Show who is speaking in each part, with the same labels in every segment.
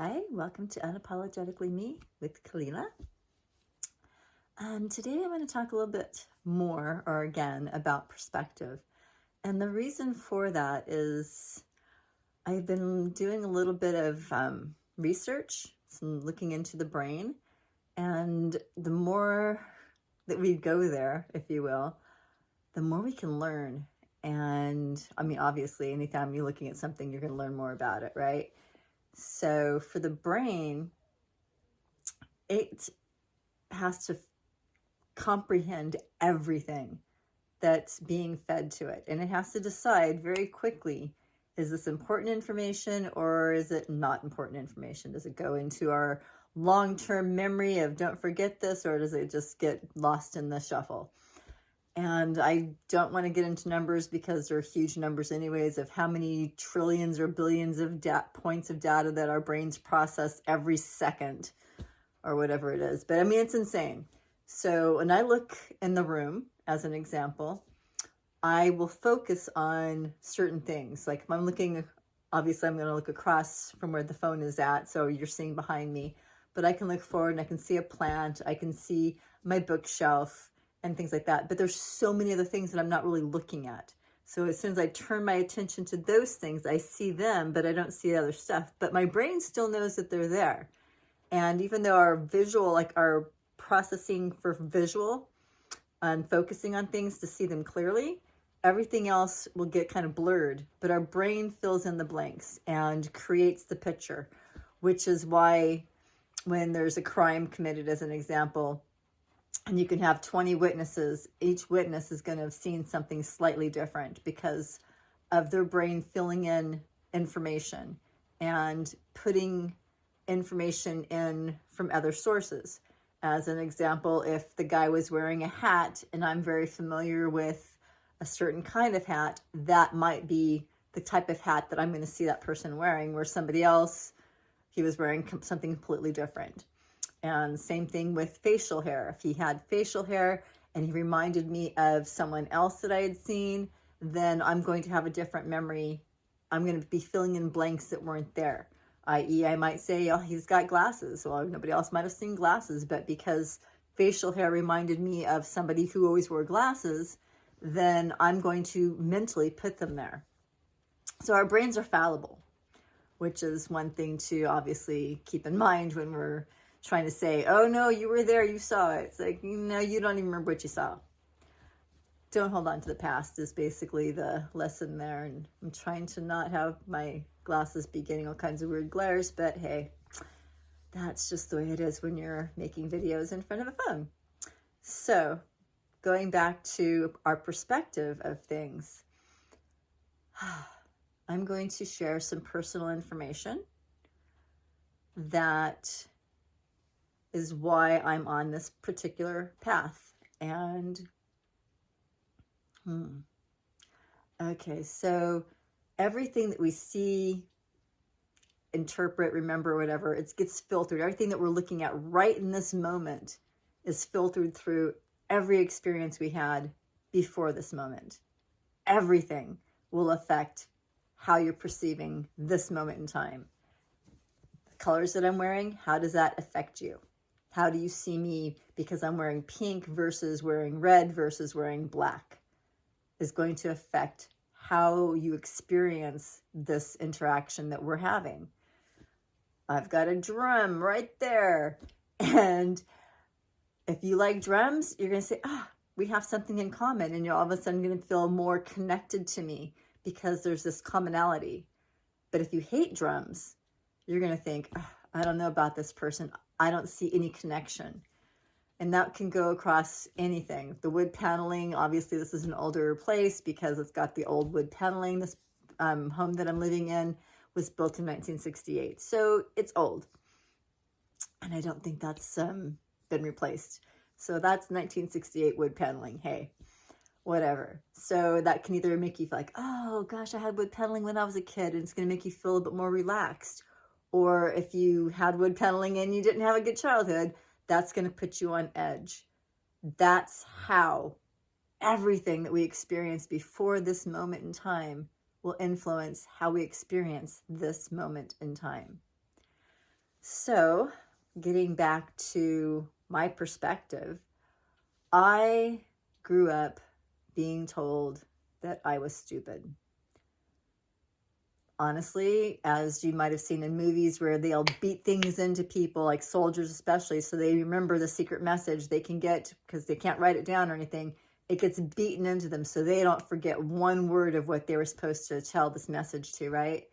Speaker 1: Hi, welcome to Unapologetically Me with Kalila. Today I'm going to talk a little bit more, or again, about perspective. And the reason for that is I've been doing a little bit of research, some looking into the brain, and the more that we go there, if you will, the more we can learn. And I mean, obviously, anytime you're looking at something, you're going to learn more about it, right? So for the brain, it has to comprehend everything that's being fed to it. And it has to decide very quickly, is this important information or is it not important information? Does it go into our long-term memory of don't forget this, or does it just get lost in the shuffle? And I don't want to get into numbers because they're huge numbers anyways of how many trillions or billions of points of data that our brains process every second or whatever it is. But I mean, it's insane. So when I look in the room, as an example, I will focus on certain things. Like if I'm looking, obviously I'm going to look across from where the phone is at, so you're seeing behind me. But I can look forward and I can see a plant, I can see my bookshelf, and things like that. But there's so many other things that I'm not really looking at. So as soon as I turn my attention to those things, I see them, but I don't see other stuff. But my brain still knows that they're there. And even though our visual, like our processing for visual and focusing on things to see them clearly, everything else will get kind of blurred. But our brain fills in the blanks and creates the picture, which is why when there's a crime committed, as an example, and you can have 20 witnesses, each witness is going to have seen something slightly different because of their brain filling in information and putting information in from other sources. As an example, if the guy was wearing a hat and I'm very familiar with a certain kind of hat, that might be the type of hat that I'm going to see that person wearing, where somebody else, he was wearing something completely different. And same thing with facial hair. If he had facial hair and he reminded me of someone else that I had seen, then I'm going to have a different memory. I'm going to be filling in blanks that weren't there. I.e., I might say, oh, he's got glasses. Well, nobody else might have seen glasses, but because facial hair reminded me of somebody who always wore glasses, then I'm going to mentally put them there. So our brains are fallible, which is one thing to obviously keep in mind when we're trying to say, oh no, you were there, you saw it. It's like, no, you don't even remember what you saw. Don't hold on to the past is basically the lesson there. And I'm trying to not have my glasses be getting all kinds of weird glares, but hey, that's just the way it is when you're making videos in front of a phone. So going back to our perspective of things, I'm going to share some personal information that is why I'm on this particular path. And okay, so everything that we see, interpret, remember, whatever, it gets filtered. Everything that we're looking at right in this moment is filtered through every experience we had before this moment. Everything will affect how you're perceiving this moment in time. The colors that I'm wearing, how does that affect you? How do you see me because I'm wearing pink versus wearing red versus wearing black is going to affect how you experience this interaction that we're having. I've got a drum right there. And if you like drums, you're going to say, we have something in common. And you're all of a sudden going to feel more connected to me because there's this commonality. But if you hate drums, you're going to think, I don't know about this person. I don't see any connection. And that can go across anything. The wood paneling, obviously this is an older place because it's got the old wood paneling. This home that I'm living in was built in 1968. So it's old. And I don't think that's been replaced. So that's 1968 wood paneling. Hey, whatever. So that can either make you feel like, oh gosh, I had wood paneling when I was a kid, and it's going to make you feel a bit more relaxed. Or if you had wood paneling and you didn't have a good childhood, that's going to put you on edge. That's how everything that we experience before this moment in time will influence how we experience this moment in time. So getting back to my perspective, I grew up being told that I was stupid. Honestly, as you might have seen in movies where they'll beat things into people, like soldiers especially, so they remember the secret message they can get because they can't write it down or anything. It gets beaten into them so they don't forget one word of what they were supposed to tell this message to, right?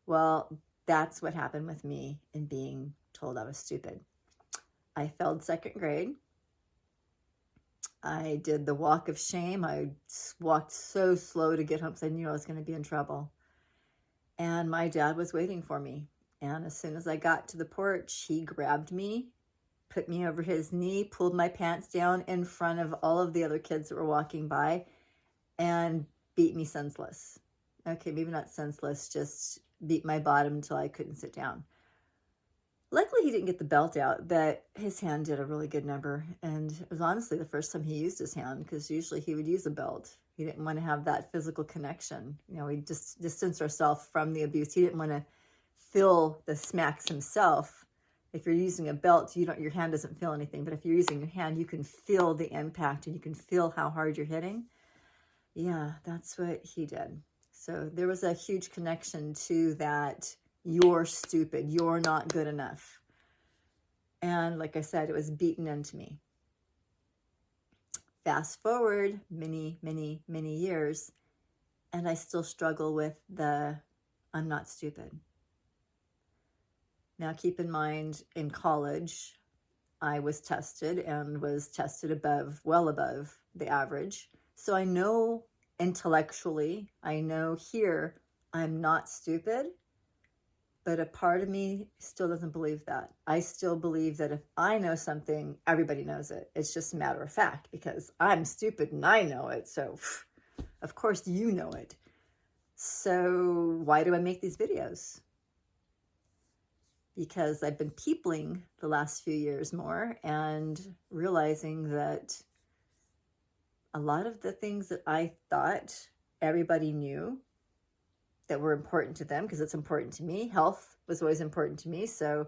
Speaker 1: Well, that's what happened with me in being told I was stupid. I failed second grade. I did the walk of shame. I walked so slow to get home because I knew I was going to be in trouble. And my dad was waiting for me. And as soon as I got to the porch, he grabbed me, put me over his knee, pulled my pants down in front of all of the other kids that were walking by, and beat me senseless. Okay, maybe not senseless, just beat my bottom until I couldn't sit down. Luckily, he didn't get the belt out, but his hand did a really good number. And it was honestly the first time he used his hand, because usually he would use a belt. He didn't want to have that physical connection. You know, we just distanced ourselves from the abuse. He didn't want to feel the smacks himself. If you're using a belt, your hand doesn't feel anything. But if you're using your hand, you can feel the impact and you can feel how hard you're hitting. Yeah, that's what he did. So there was a huge connection to that. You're stupid. You're not good enough. And like I said, it was beaten into me. Fast forward many, many, many years, and I still struggle with the I'm not stupid. Now, keep in mind, in college, I was tested and was tested well above the average. So I know intellectually, I know here, I'm not stupid. But a part of me still doesn't believe that. I still believe that if I know something, everybody knows it. It's just a matter of fact because I'm stupid and I know it. So, of course, you know it. So why do I make these videos? Because I've been peopling the last few years more and realizing that a lot of the things that I thought everybody knew that were important to them, because it's important to me. Health was always important to me. So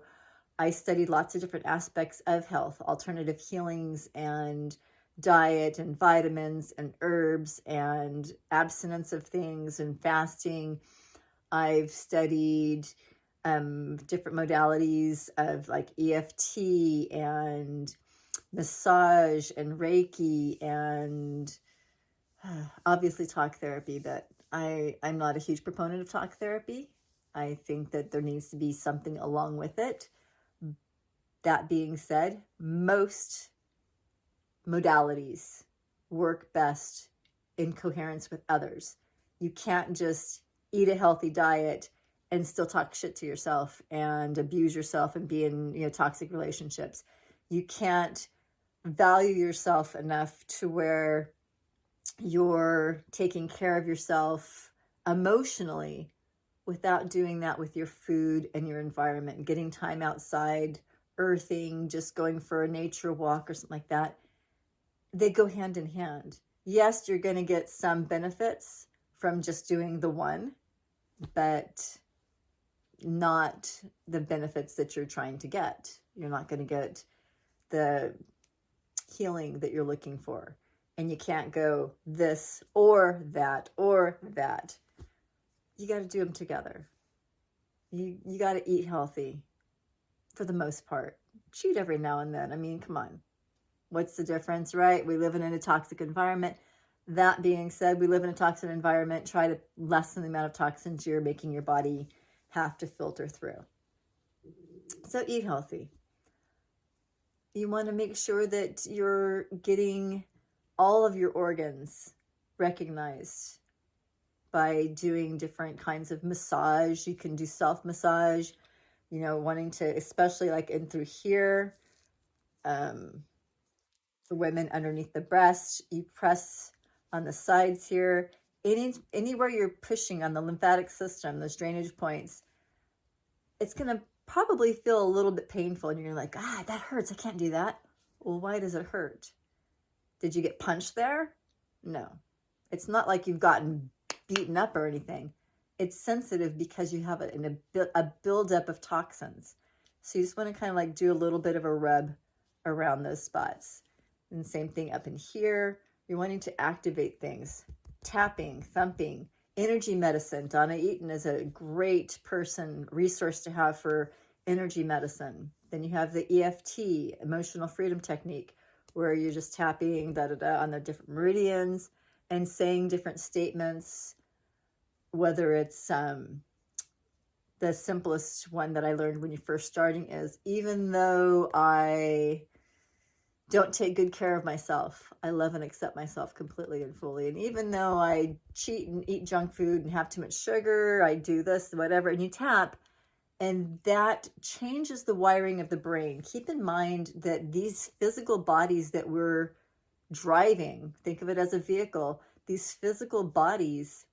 Speaker 1: I studied lots of different aspects of health, alternative healings and diet and vitamins and herbs and abstinence of things and fasting. I've studied different modalities of like EFT and massage and Reiki and obviously talk therapy, but I'm not a huge proponent of talk therapy. I think that there needs to be something along with it. That being said, most modalities work best in coherence with others. You can't just eat a healthy diet and still talk shit to yourself and abuse yourself and be in toxic relationships. You can't value yourself enough to where you're taking care of yourself emotionally without doing that with your food and your environment, getting time outside, earthing, just going for a nature walk or something like that. They go hand in hand. Yes, you're going to get some benefits from just doing the one, but not the benefits that you're trying to get. You're not going to get the healing that you're looking for. And you can't go this or that or that. You got to do them together. You got to eat healthy for the most part. Cheat every now and then. I mean, come on. What's the difference, right? We live in a toxic environment. That being said, we live in a toxic environment. Try to lessen the amount of toxins you're making your body have to filter through. So eat healthy. You want to make sure that you're getting all of your organs recognized by doing different kinds of massage. You can do self-massage, wanting to, especially like in through here, for women underneath the breast, you press on the sides here. Anywhere you're pushing on the lymphatic system, those drainage points, it's going to probably feel a little bit painful. And you're like, that hurts. I can't do that. Well, why does it hurt? Did you get punched there? No. It's not like you've gotten beaten up or anything. It's sensitive because you have a buildup of toxins. So you just want to kind of like do a little bit of a rub around those spots. And same thing up in here. You're wanting to activate things. Tapping, thumping, energy medicine. Donna Eaton is a great resource to have for energy medicine. Then you have the EFT, emotional freedom technique, where you're just tapping on the different meridians and saying different statements, whether it's the simplest one that I learned when you're first starting is, even though I don't take good care of myself, I love and accept myself completely and fully. And even though I cheat and eat junk food and have too much sugar, I do this, whatever, and you tap, and that changes the wiring of the brain. Keep in mind that these physical bodies that we're driving, think of it as a vehicle, these physical bodies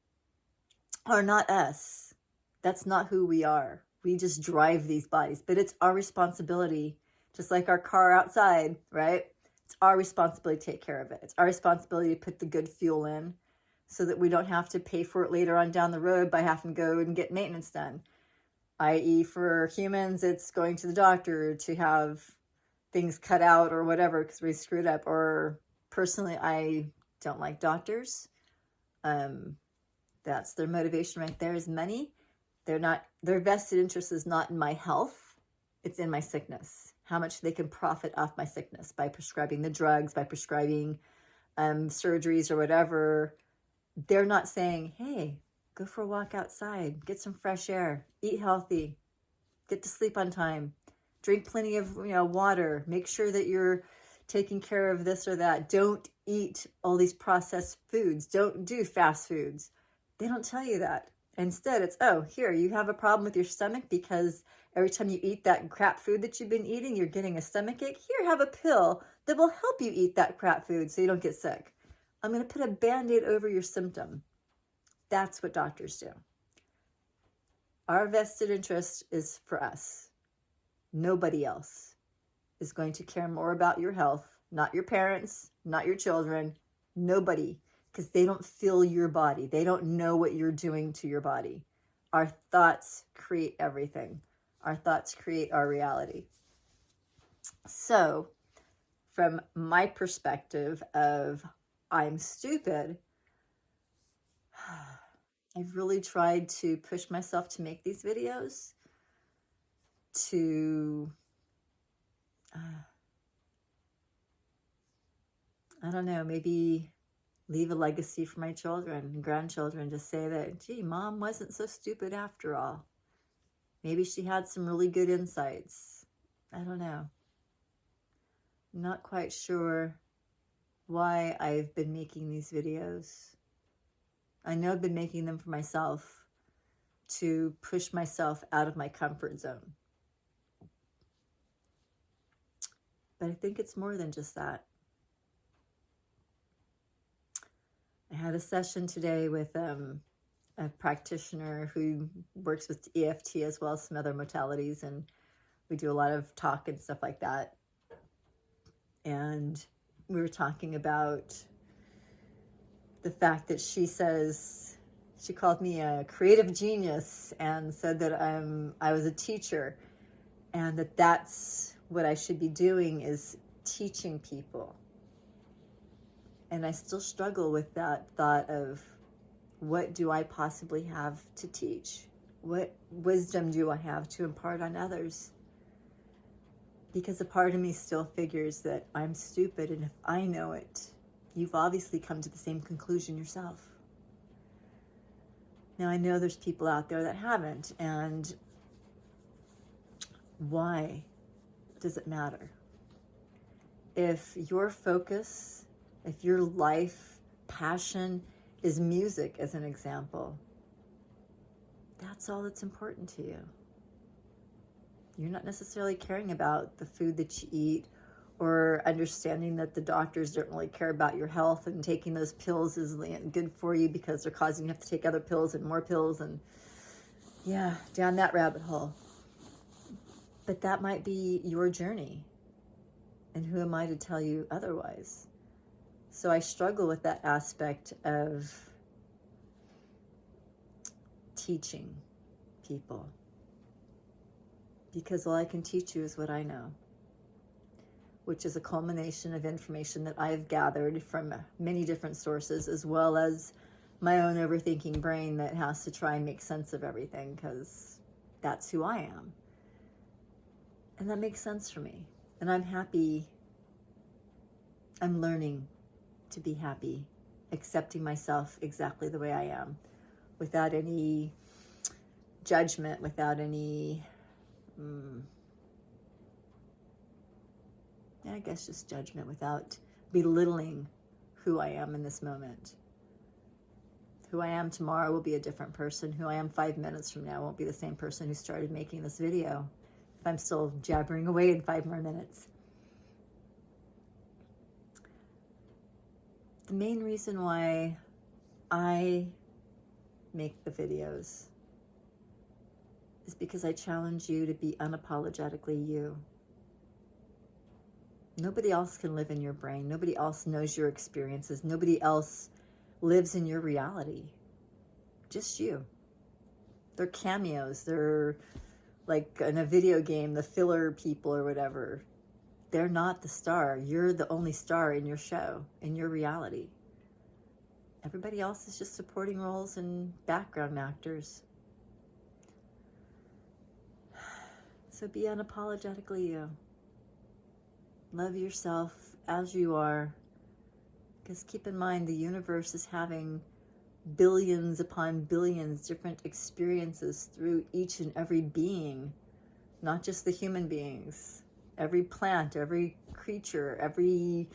Speaker 1: are not us. That's not who we are. We just drive these bodies, but it's our responsibility, just like our car outside, right? It's our responsibility to take care of it. It's our responsibility to put the good fuel in so that we don't have to pay for it later on down the road by having to go and get maintenance done. I.e. for humans, it's going to the doctor to have things cut out or whatever because we screwed up. Or personally, I don't like doctors. That's their motivation right there, is money. Their vested interest is not in my health. It's in my sickness. How much they can profit off my sickness by prescribing the drugs, by prescribing surgeries or whatever. They're not saying, hey, go for a walk outside, get some fresh air, eat healthy, get to sleep on time, drink plenty of water, make sure that you're taking care of this or that. Don't eat all these processed foods. Don't do fast foods. They don't tell you that. Instead, it's, oh, here, you have a problem with your stomach because every time you eat that crap food that you've been eating, you're getting a stomach ache. Here, have a pill that will help you eat that crap food so you don't get sick. I'm going to put a Band-Aid over your symptom. That's what doctors do. Our vested interest is for us. Nobody else is going to care more about your health, not your parents, not your children, nobody. Because they don't feel your body. They don't know what you're doing to your body. Our thoughts create everything. Our thoughts create our reality. So, from my perspective of I'm stupid, I've really tried to push myself to make these videos, to, I don't know, maybe leave a legacy for my children and grandchildren to say that, gee, mom wasn't so stupid after all. Maybe she had some really good insights. I don't know. I'm not quite sure why I've been making these videos. I know I've been making them for myself, to push myself out of my comfort zone. But I think it's more than just that. I had a session today with a practitioner who works with EFT as well as some other modalities, and we do a lot of talk and stuff like that. And we were talking about the fact that she says, she called me a creative genius and said that I was a teacher, and that's what I should be doing, is teaching people. And I still struggle with that thought of, what do I possibly have to teach? What wisdom do I have to impart on others? Because a part of me still figures that I'm stupid, and if I know it, you've obviously come to the same conclusion yourself. Now, I know there's people out there that haven't, and why does it matter? If your focus, if your life passion is music, as an example, that's all that's important to you. You're not necessarily caring about the food that you eat, or understanding that the doctors don't really care about your health and taking those pills is good for you because they're causing you to have to take other pills and more pills, and yeah, down that rabbit hole. But that might be your journey, and who am I to tell you otherwise? So I struggle with that aspect of teaching people. because all I can teach you is what I know, which is a culmination of information that I've gathered from many different sources, as well as my own overthinking brain that has to try and make sense of everything, because that's who I am. And that makes sense for me. And I'm happy. I'm learning to be happy, accepting myself exactly the way I am, without any judgment, without any, I guess just judgment, without belittling who I am in this moment. Who I am tomorrow will be a different person. Who I am 5 minutes from now won't be the same person who started making this video, if I'm still jabbering away in 5 more minutes. The main reason why I make the videos is because I challenge you to be unapologetically you. Nobody else can live in your brain. Nobody else knows your experiences. Nobody else lives in your reality. Just you. They're cameos. They're like in a video game, the filler people or whatever. They're not the star. You're the only star in your show, in your reality. Everybody else is just supporting roles and background actors. So be unapologetically you. Love yourself as you are. Because keep in mind, the universe is having billions upon billions different experiences through each and every being, not just the human beings. Every plant, every creature, everything.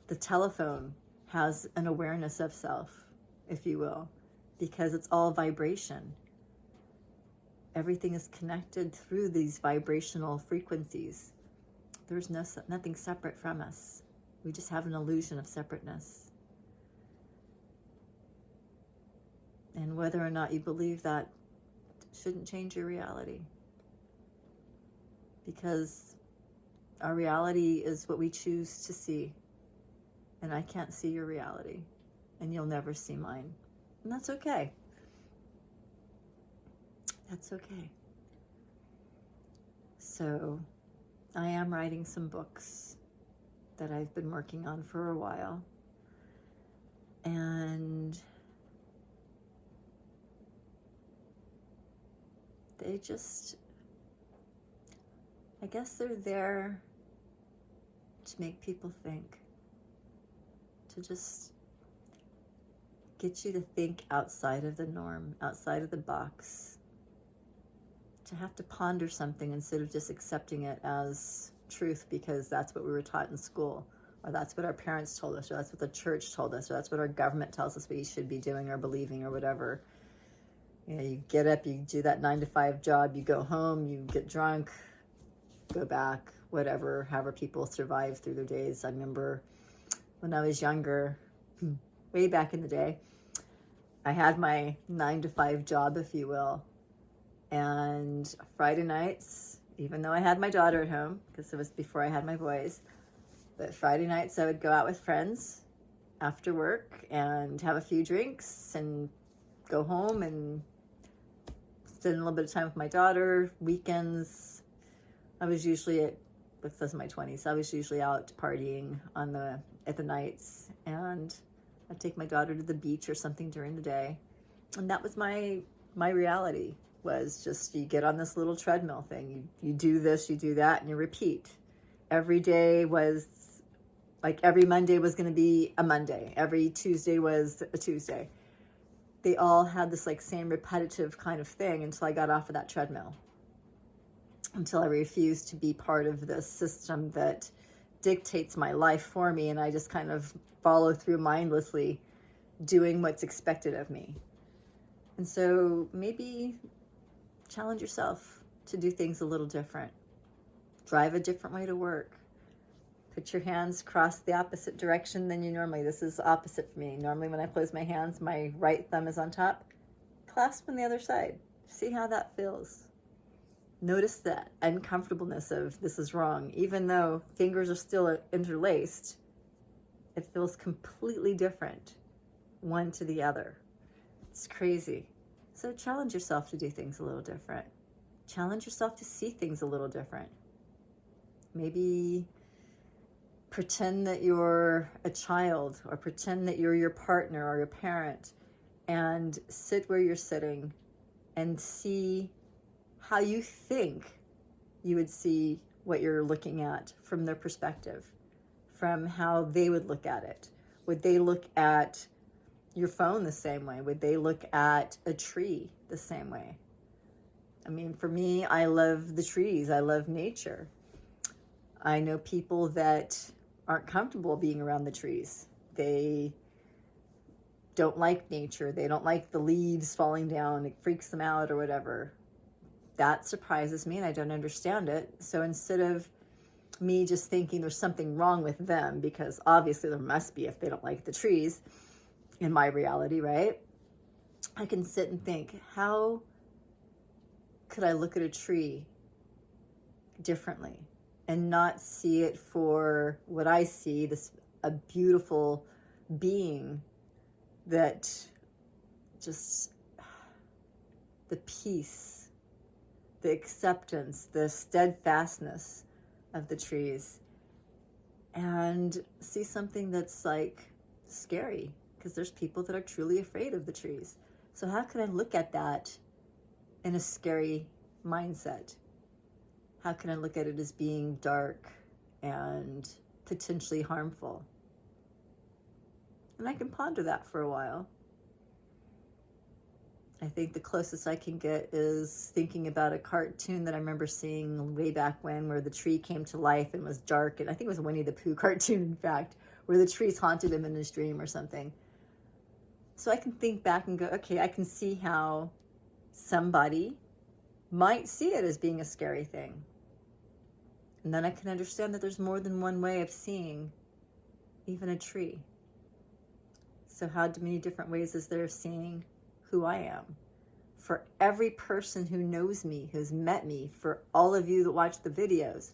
Speaker 1: The telephone has an awareness of self, if you will, because it's all vibration. Everything is connected through these vibrational frequencies. There's nothing separate from us. We just have an illusion of separateness. And whether or not you believe that shouldn't change your reality. Because our reality is what we choose to see. And I can't see your reality. And you'll never see mine. And that's okay. That's okay. So, I am writing some books that I've been working on for a while. And they just, I guess they're there to make people think. To just get you to think outside of the norm, outside of the box. To have to ponder something instead of just accepting it as truth because that's what we were taught in school, or that's what our parents told us, or that's what the church told us, or that's what our government tells us we should be doing or believing or whatever. You know, you get up, you do that 9-to-5 job, you go home, you get drunk, go back, whatever, however people survive through their days. I remember when I was younger, way back in the day, I had my 9-to-5 job, if you will. And Friday nights, even though I had my daughter at home, because it was before I had my boys, but Friday nights I would go out with friends after work and have a few drinks and go home and spend a little bit of time with my daughter. Weekends, I was usually this is my 20s, I was usually out partying at the nights, and I'd take my daughter to the beach or something during the day. And that was my reality. Was just, you get on this little treadmill thing. You do this, you do that, and you repeat. Every day was, like every Monday was going to be a Monday. Every Tuesday was a Tuesday. They all had this like same repetitive kind of thing until I got off of that treadmill. Until I refused to be part of this system that dictates my life for me, and I just kind of follow through mindlessly doing what's expected of me. And so maybe challenge yourself to do things a little different. Drive a different way to work. Put your hands cross the opposite direction than you normally. This is opposite for me. Normally when I close my hands, my right thumb is on top. Clasp on the other side. See how that feels. Notice that uncomfortableness of this is wrong. Even though fingers are still interlaced, it feels completely different, one to the other. It's crazy. So challenge yourself to do things a little different. Challenge yourself to see things a little different. Maybe pretend that you're a child, or pretend that you're your partner or your parent, and sit where you're sitting and see how you think you would see what you're looking at from their perspective, from how they would look at it. Would they look at your phone the same way? Would they look at a tree the same way? I mean, for me, I love the trees. I love nature. I know people that aren't comfortable being around the trees. They don't like nature. They don't like the leaves falling down. It freaks them out or whatever. That surprises me and I don't understand it. So instead of me just thinking there's something wrong with them, because obviously there must be if they don't like the trees in my reality, right? I can sit and think, how could I look at a tree differently and not see it for what I see, a beautiful being that just, the peace, the acceptance, the steadfastness of the trees, and see something that's like scary, because there's people that are truly afraid of the trees. So how can I look at that in a scary mindset? How can I look at it as being dark and potentially harmful? And I can ponder that for a while. I think the closest I can get is thinking about a cartoon that I remember seeing way back when, where the tree came to life and was dark. And I think it was a Winnie the Pooh cartoon, in fact, where the trees haunted him in his dream or something. So I can think back and go, okay, I can see how somebody might see it as being a scary thing. And then I can understand that there's more than one way of seeing even a tree. So how many different ways is there of seeing who I am? For every person who knows me, who's met me, for all of you that watch the videos,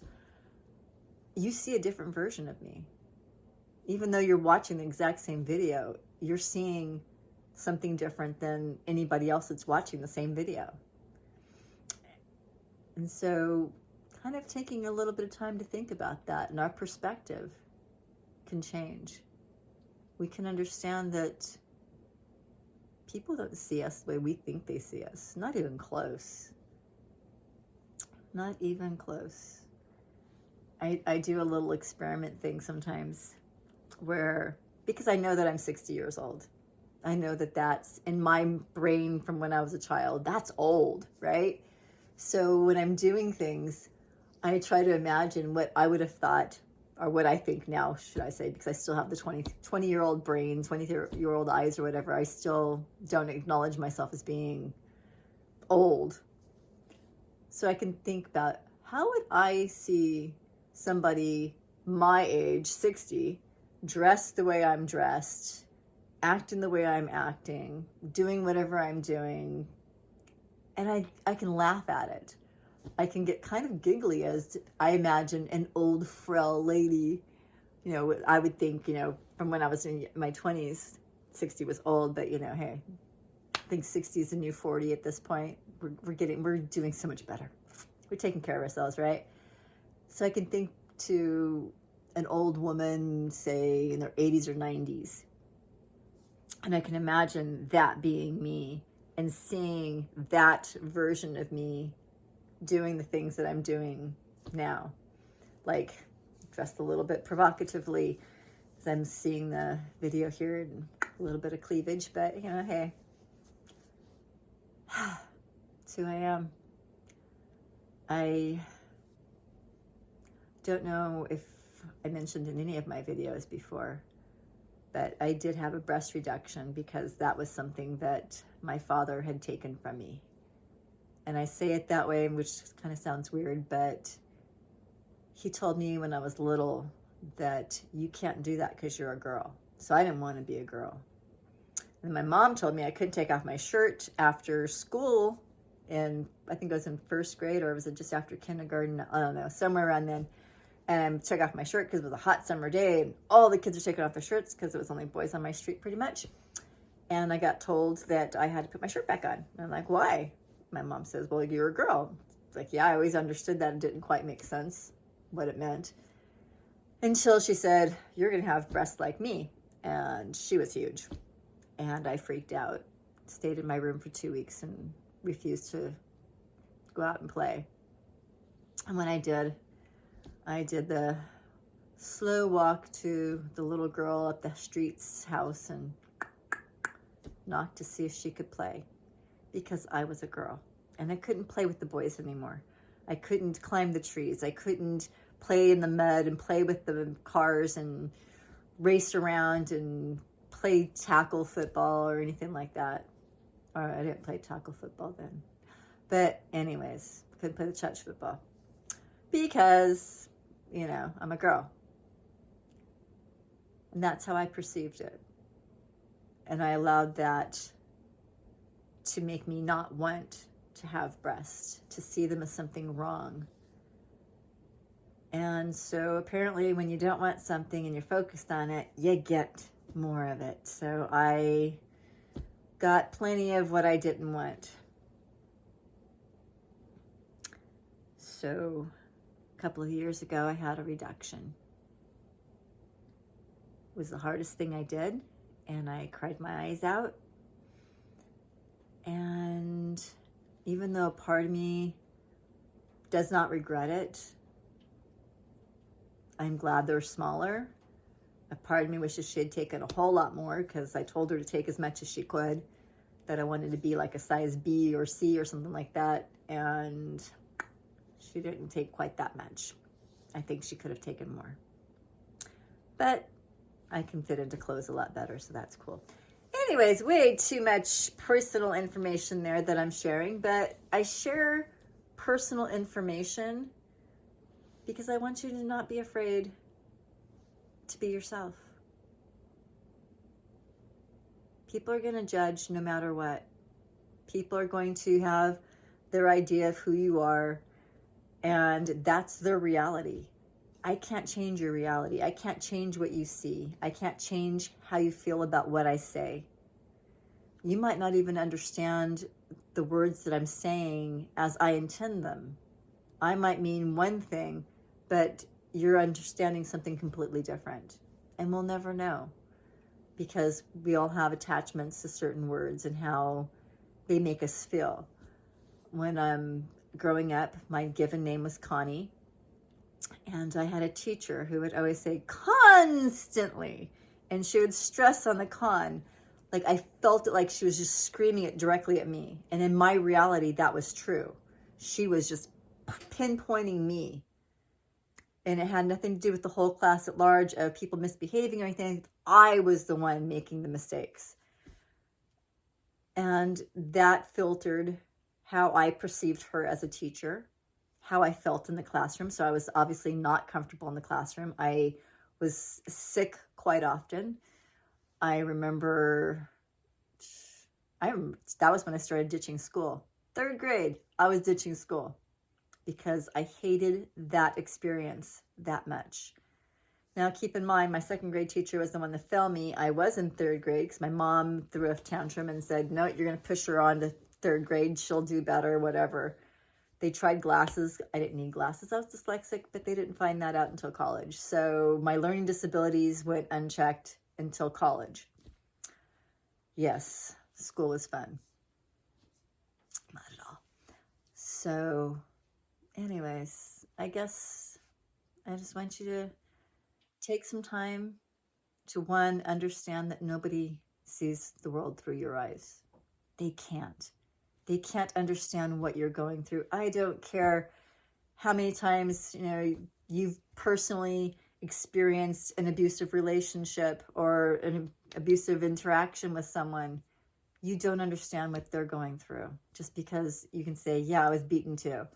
Speaker 1: you see a different version of me. Even though you're watching the exact same video, you're seeing something different than anybody else that's watching the same video. And so kind of taking a little bit of time to think about that, and our perspective can change. We can understand that people don't see us the way we think they see us. Not even close. Not even close. I do a little experiment thing sometimes where, because I know that I'm 60 years old. I know that that's in my brain from when I was a child. That's old, right? So when I'm doing things, I try to imagine what I would have thought, or what I think now, should I say, because I still have the 20-year-old brain, 20-year-old eyes or whatever. I still don't acknowledge myself as being old. So I can think about, how would I see somebody my age, 60, dressed the way I'm dressed, acting the way I'm acting, doing whatever I'm doing, and I can laugh at it. I can get kind of giggly as I imagine an old, frail lady. You know, I would think, you know, from when I was in my 20s, 60 was old, but, you know, hey, I think 60 is the new 40 at this point. We're doing so much better. We're taking care of ourselves, right? So I can think to an old woman, say, in their 80s or 90s. And I can imagine that being me and seeing that version of me doing the things that I'm doing now, like dressed a little bit provocatively, as I'm seeing the video here, and a little bit of cleavage, but you know, hey, that's who I am. I don't know if I mentioned in any of my videos before, but I did have a breast reduction because that was something that my father had taken from me. And I say it that way, which kind of sounds weird, but he told me when I was little that you can't do that because you're a girl. So I didn't want to be a girl. And my mom told me I couldn't take off my shirt after school, and I think I was in first grade, or was it just after kindergarten? I don't know, somewhere around then. And took off my shirt because it was a hot summer day, and all the kids were taking off their shirts because it was only boys on my street pretty much. And I got told that I had to put my shirt back on. And I'm like, why? My mom says, well, you're a girl. It's like, yeah, I always understood that. It didn't quite make sense what it meant. Until she said, you're going to have breasts like me. And she was huge. And I freaked out. Stayed in my room for 2 weeks and refused to go out and play. And when I did the slow walk to the little girl up the street's house and knocked to see if she could play, because I was a girl and I couldn't play with the boys anymore. I couldn't climb the trees. I couldn't play in the mud and play with the cars and race around and play tackle football or anything like that. Or I didn't play tackle football then. But anyways, couldn't play the touch football because, I'm a girl. And that's how I perceived it. And I allowed that to make me not want to have breasts, to see them as something wrong. And so apparently when you don't want something and you're focused on it, you get more of it. So I got plenty of what I didn't want. So a couple of years ago, I had a reduction. It was the hardest thing I did, and I cried my eyes out. And even though a part of me does not regret it, I'm glad they're smaller. A part of me wishes she had taken a whole lot more, because I told her to take as much as she could, that I wanted to be like a size B or C or something like that. And she didn't take quite that much. I think she could have taken more. But I can fit into clothes a lot better, so that's cool. Anyways, way too much personal information there that I'm sharing, but I share personal information because I want you to not be afraid to be yourself. People are going to judge no matter what. People are going to have their idea of who you are, and that's their reality. I can't change your reality. I can't change what you see. I can't change how you feel about what I say. You might not even understand the words that I'm saying as I intend them. I might mean one thing, but you're understanding something completely different. And we'll never know, because we all have attachments to certain words and how they make us feel. When I'm growing up, my given name was Connie. And I had a teacher who would always say constantly, and she would stress on the con. Like I felt it like she was just screaming it directly at me. And in my reality, that was true. She was just pinpointing me. And it had nothing to do with the whole class at large of people misbehaving or anything. I was the one making the mistakes. And that filtered how I perceived her as a teacher, how I felt in the classroom. So I was obviously not comfortable in the classroom. I was sick quite often. I remember, that was when I started ditching school. 3rd grade, I was ditching school because I hated that experience that much. Now, keep in mind, my 2nd grade teacher was the one that failed me. I was in 3rd grade because my mom threw a tantrum and said, no, you're going to push her on to 3rd grade. She'll do better, whatever. They tried glasses. I didn't need glasses. I was dyslexic, but they didn't find that out until college. So my learning disabilities went unchecked until college. Yes, school was fun. Not at all. So anyways, I guess I just want you to take some time to, one, understand that nobody sees the world through your eyes. They can't. They can't understand what you're going through. I don't care how many times, you've personally experienced an abusive relationship or an abusive interaction with someone. You don't understand what they're going through just because you can say, yeah, I was beaten too.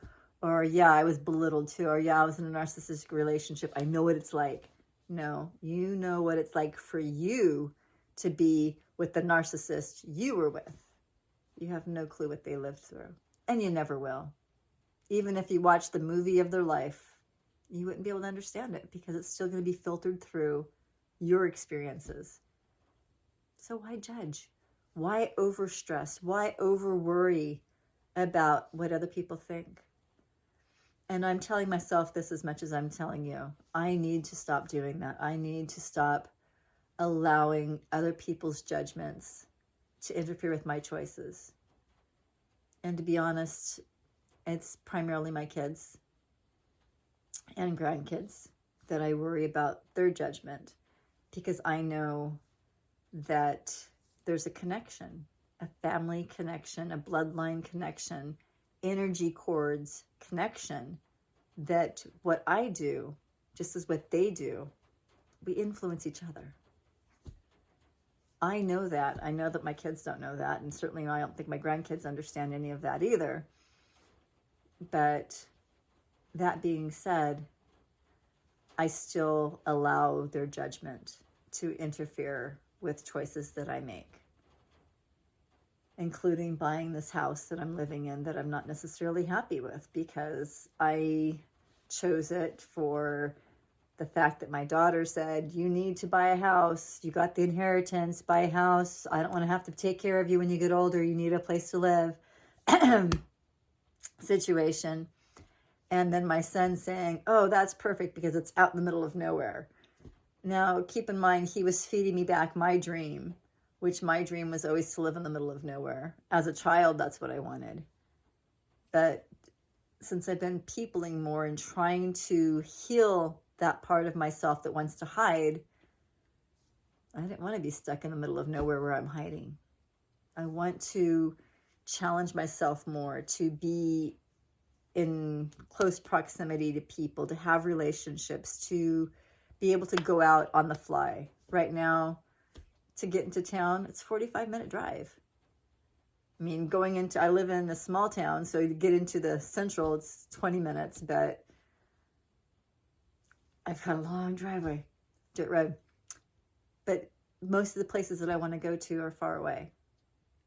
Speaker 1: Or yeah, I was belittled too. Or yeah, I was in a narcissistic relationship. I know what it's like. No, you know what it's like for you to be with the narcissist you were with. You have no clue what they lived through. And you never will. Even if you watch the movie of their life, you wouldn't be able to understand it because it's still going to be filtered through your experiences. So why judge? Why overstress? Why over worry about what other people think? And I'm telling myself this as much as I'm telling you. I need to stop doing that. I need to stop allowing other people's judgments to interfere with my choices. And to be honest, it's primarily my kids and grandkids that I worry about their judgment, because I know that there's a connection, a family connection, a bloodline connection, energy cords connection, that what I do, just as what they do, we influence each other. I know that. I know that my kids don't know that. And certainly I don't think my grandkids understand any of that either. But that being said, I still allow their judgment to interfere with choices that I make, including buying this house that I'm living in that I'm not necessarily happy with, because I chose it for the fact that my daughter said, you need to buy a house. You got the inheritance, buy a house. I don't want to have to take care of you when you get older. You need a place to live situation. And then my son saying, oh, that's perfect because it's out in the middle of nowhere. Now, keep in mind, he was feeding me back my dream, which my dream was always to live in the middle of nowhere. As a child, that's what I wanted. But since I've been peopling more and trying to heal that part of myself that wants to hide, I didn't want to be stuck in the middle of nowhere where I'm hiding. I want to challenge myself more, to be in close proximity to people, to have relationships, to be able to go out on the fly. Right now, to get into town, it's a 45-minute drive. I mean, I live in a small town, so to get into the central, it's 20 minutes, but I've got a long driveway, dirt road. But most of the places that I want to go to are far away.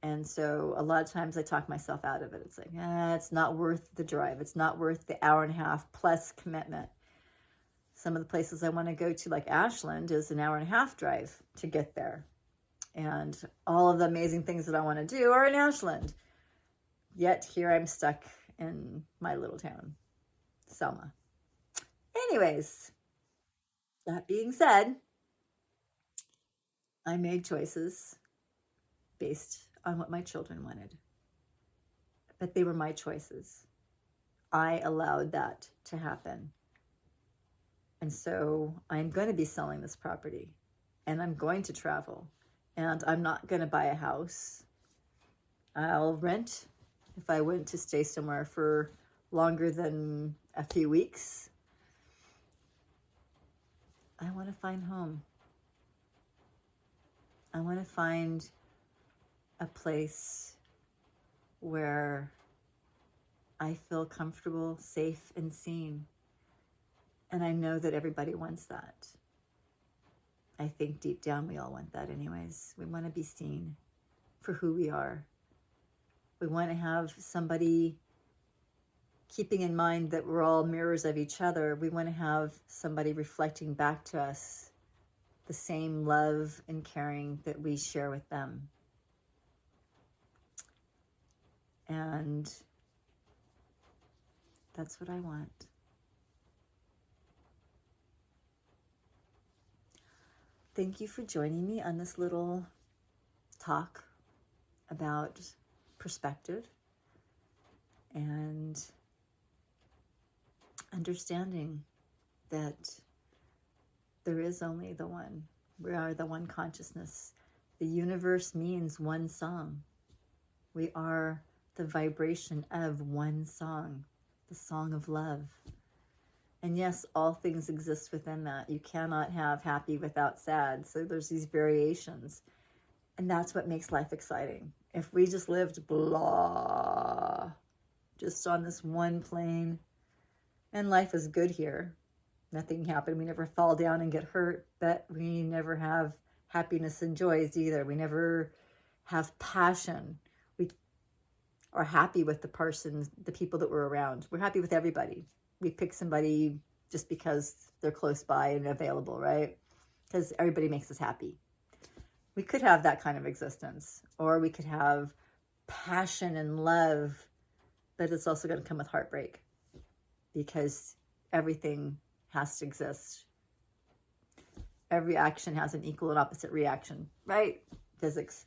Speaker 1: And so a lot of times I talk myself out of it. It's like, it's not worth the drive. It's not worth the hour and a half plus commitment. Some of the places I want to go to, like Ashland, is an hour and a half drive to get there. And all of the amazing things that I want to do are in Ashland. Yet here I'm stuck in my little town, Selma. Anyways, that being said, I made choices based on what my children wanted. But they were my choices. I allowed that to happen. And so I'm going to be selling this property, and I'm going to travel, and I'm not going to buy a house. I'll rent if I went to stay somewhere for longer than a few weeks. I want to find home. I want to find a place where I feel comfortable, safe, and seen. And I know that everybody wants that. I think deep down we all want that anyways. We want to be seen for who we are. We want to have somebody, keeping in mind that we're all mirrors of each other, we want to have somebody reflecting back to us the same love and caring that we share with them. And that's what I want. Thank you for joining me on this little talk about perspective and understanding that there is only the one. We are the one consciousness. The universe means one song. We are the vibration of one song, the song of love. And yes, all things exist within that. You cannot have happy without sad. So there's these variations. And that's what makes life exciting. If we just lived blah, just on this one plane, and life is good here, nothing happened. We never fall down and get hurt, but we never have happiness and joys either. We never have passion. We are happy with the people that we're around. We're happy with everybody. We pick somebody just because they're close by and available, right? Because everybody makes us happy. We could have that kind of existence, or we could have passion and love, but it's also going to come with heartbreak because everything has to exist. Every action has an equal and opposite reaction, right? Physics.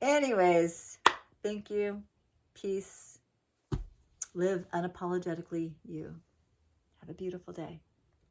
Speaker 1: Anyways, thank you. Peace. Live unapologetically you. Have a beautiful day.